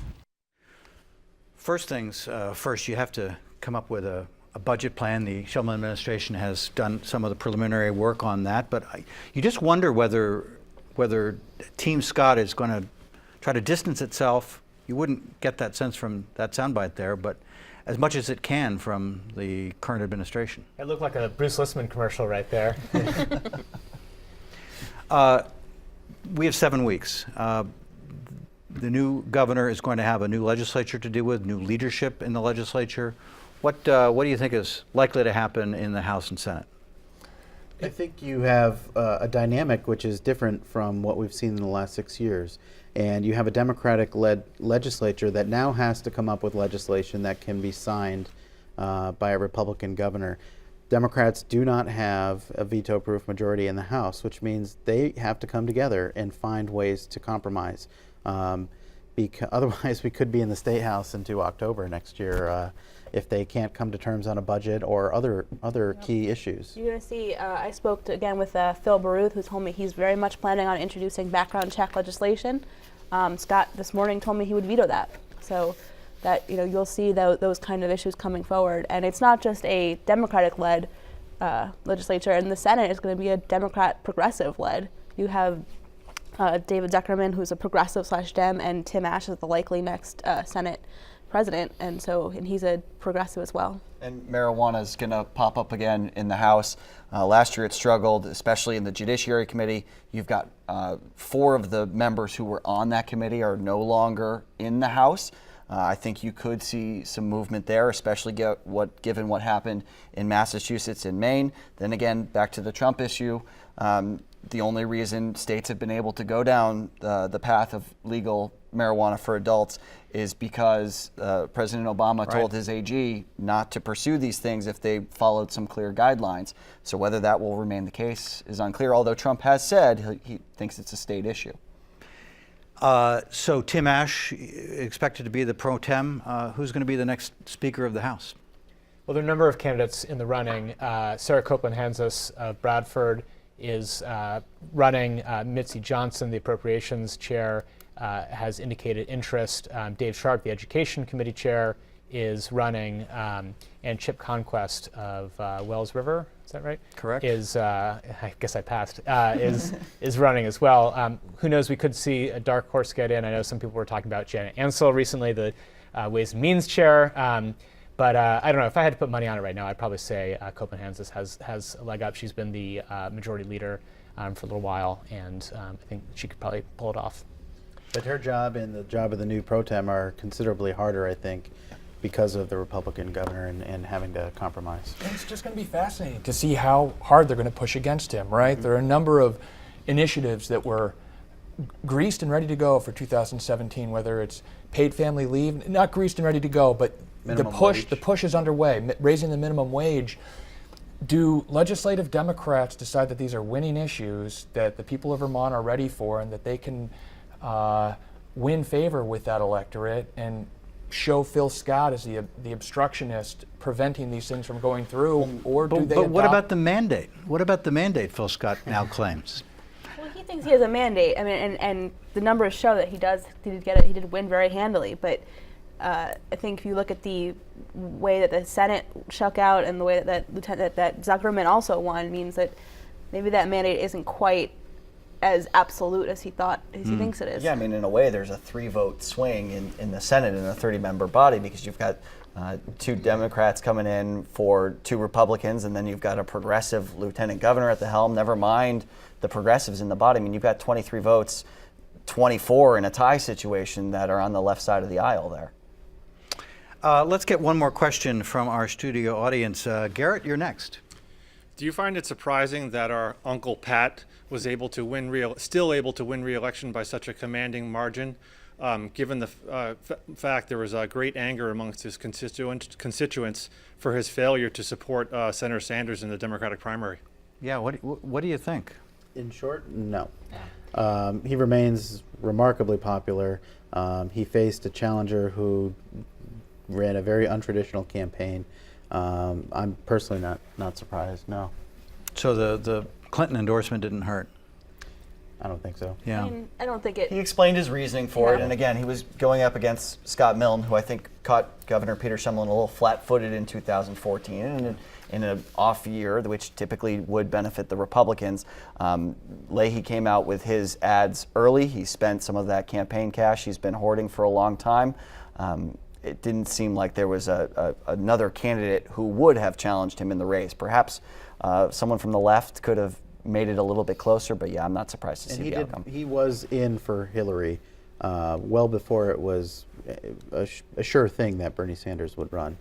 First things first, you have to come up with a budget plan. The Shumlin administration has done some of the preliminary work on that, but you just wonder whether Team Scott is going to try to distance itself. You wouldn't get that sense from that soundbite there, but as much as it can from the current administration. It looked like a Bruce Listman commercial right there. we have 7 weeks. The new governor is going to have a new legislature to deal with, new leadership in the legislature. What do you think is likely to happen in the House and Senate? I think you have a dynamic which is different from what we've seen in the last 6 years. And you have a Democratic-led legislature that now has to come up with legislation that can be signed by a Republican governor. Democrats do not have a veto-proof majority in the House, which means they have to come together and find ways to compromise. Because otherwise, we could be in the State House into October next year if they can't come to terms on a budget or other key issues. You're going to see, I spoke again with Phil Baruth, who told me he's very much planning on introducing background check legislation. Scott this morning told me he would veto that. So that you'll see those kind of issues coming forward. And it's not just a Democratic-led legislature. In the Senate, it's going to be a Democrat progressive-led. You have David Zuckerman, who's a progressive/Dem, and Tim Ash is the likely next Senate president, and he's a progressive as well. And marijuana is going to pop up again in the House. Last year it struggled, especially in the Judiciary Committee. You've got 4 of the members who were on that committee are no longer in the House. I think you could see some movement there, especially given what happened in Massachusetts and Maine. Then again, back to the Trump issue. The only reason states have been able to go down the path of legal marijuana for adults is because President Obama told his AG not to pursue these things if they followed some clear guidelines. So whether that will remain the case is unclear, although Trump has said he thinks it's a state issue. So Tim Ash expected to be the pro tem. Who's going to be the next Speaker of the House? Well, there are a number of candidates in the running. Sarah Copeland-Hanzus of Bradford is running. Mitzi Johnson, the Appropriations Chair, has indicated interest. Dave Sharp, the Education Committee Chair, is running. And Chip Conquest of Wells River, is that right? Correct. Is, I guess I passed, is running as well. Who knows, we could see a dark horse get in. I know some people were talking about Janet Ansel recently, the Ways and Means Chair. But I don't know, if I had to put money on it right now, I'd probably say Copeland-Hanzus has a leg up. She's been the majority leader for a little while, and I think she could probably pull it off. But her job and the job of the new pro tem are considerably harder, I think, because of the Republican governor and having to compromise. And it's just going to be fascinating to see how hard they're going to push against him, right? There are a number of initiatives that were greased and ready to go for 2017, whether it's paid family leave, not greased and ready to go, but the push is underway, raising the minimum wage. Do legislative Democrats decide that these are winning issues that the people of Vermont are ready for and that they can win favor with that electorate and show Phil Scott as the obstructionist preventing these things from going through, or do they But what about the mandate? What about the mandate Phil Scott now claims? Well, he thinks he has a mandate. I mean, and the numbers show that he did get it. He did win very handily, but I think if you look at the way that the Senate shook out and the way that Zuckerman also won, means that maybe that mandate isn't quite as absolute as he thinks it is. Yeah, I mean, in a way, there's a 3-vote swing in the Senate in a 30-member body, because you've got 2 Democrats coming in for 2 Republicans, and then you've got a progressive lieutenant governor at the helm. Never mind the progressives in the body. I mean, you've got 23 votes, 24 in a tie situation that are on the left side of the aisle there. Let's get one more question from our studio audience. Garrett, you're next. Do you find it surprising that our Uncle Pat was able to still able to win re-election by such a commanding margin, given the fact there was great anger amongst his constituents for his failure to support Senator Sanders in the Democratic primary? Yeah, what do you think? In short, no. He remains remarkably popular. He faced a challenger who ran a very untraditional campaign. I'm personally not surprised, no. So the Clinton endorsement didn't hurt? I don't think so. Yeah. I mean, I don't think it. He explained his reasoning for it, and again, he was going up against Scott Milne, who I think caught Governor Peter Shumlin a little flat-footed in 2014, and in an off year, which typically would benefit the Republicans. Leahy came out with his ads early. He spent some of that campaign cash he's been hoarding for a long time. It didn't seem like there was another candidate who would have challenged him in the race. Perhaps someone from the left could have made it a little bit closer. But yeah, I'm not surprised to see the outcome. He was in for Hillary well before it was a sure thing that Bernie Sanders would run.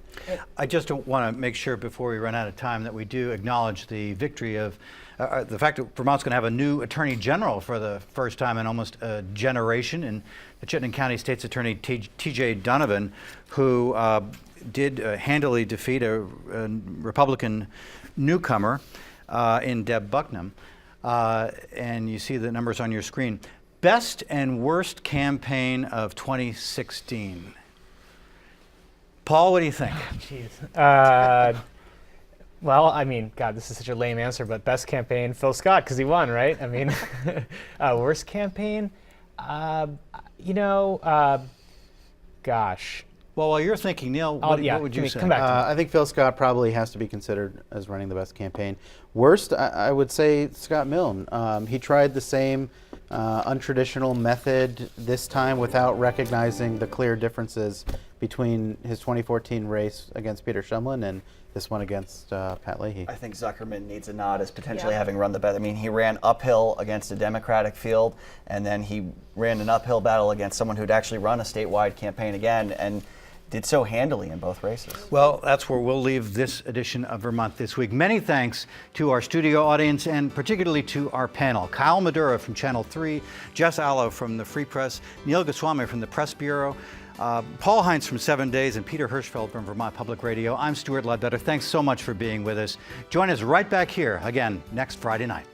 I just want to make sure before we run out of time that we do acknowledge the victory of the fact that Vermont's going to have a new Attorney General for the first time in almost a generation, and the Chittenden County State's Attorney T.J. Donovan, who did handily defeat a Republican newcomer in Deb Bucknam. And you see the numbers on your screen. Best and worst campaign of 2016. Paul, what do you think? Jeez. Well, I mean, God, this is such a lame answer, but best campaign, Phil Scott, because he won, right? I mean, worst campaign, gosh. Well, while you're thinking, Neil, what would you say? Come back to me. I think Phil Scott probably has to be considered as running the best campaign. Worst, I would say Scott Milne. He tried the same untraditional method this time without recognizing the clear differences between his 2014 race against Peter Shumlin and this one against Pat Leahy. I think Zuckerman needs a nod as potentially having run the best. I mean, he ran uphill against a Democratic field, and then he ran an uphill battle against someone who'd actually run a statewide campaign again, and did so handily in both races. Well, that's where we'll leave this edition of Vermont This Week. Many thanks to our studio audience and particularly to our panel. Kyle Madura from Channel 3, Jess Allo from the Free Press, Neil Goswami from the Press Bureau, Paul Heinz from 7 Days, and Peter Hirschfeld from Vermont Public Radio. I'm Stuart Ledbetter. Thanks so much for being with us. Join us right back here again next Friday night.